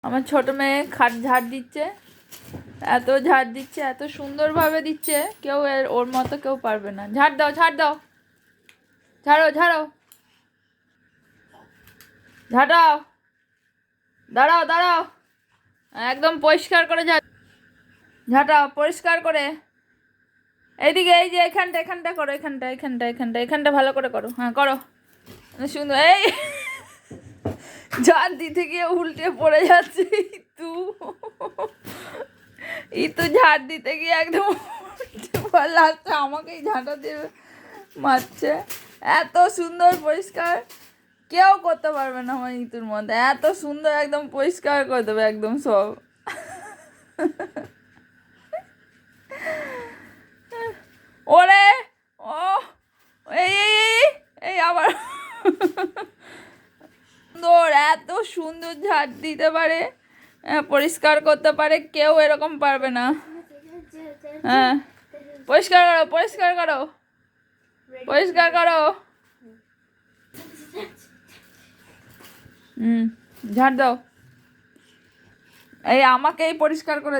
আমার ছোট মেয়ে খাট ঝাড় দিচ্ছে, এত ঝাড় দিচ্ছে, এত সুন্দরভাবে দিচ্ছে, কেউ ওর মতো কেউ পারবে না। ঝাড় দাও, ঝাড় দাও, ঝাড়ো ঝাড়ো, ঝাড়াও, দাঁড়াও দাঁড়াও, একদম পরিষ্কার করে ঝাঁটাও পরিষ্কার করে। এইদিকে, এই যে এখানটা এখানটা করো, এখানটা এখানটা এখানটা এখানটা ভালো করে করো। হ্যাঁ করো, সুন্দর। এই ঝাড় দিতে গিয়ে উল্টে পড়ে যাচ্ছে ইতু। ইতু ঝাড় দিতে গিয়ে একদম লাস্টে আমাকেই ঝাঁটা দিয়ে মারছে। এত সুন্দর পরিষ্কার কেউ করতে পারবে না আমার ইতুর মধ্যে, এত সুন্দর একদম পরিষ্কার করে দেবে একদম সব। ওরে ও, এই এই এই আবার সুন্দর, এত সুন্দর ঝাড় দিতে পারে, পরিষ্কার করতে পারে, কেউ এরকম পারবে না। হ্যাঁ পরিষ্কার করো, পরিষ্কার করো, পরিষ্কার করো। ঝাড় দাও। এই আমাকেই পরিষ্কার করে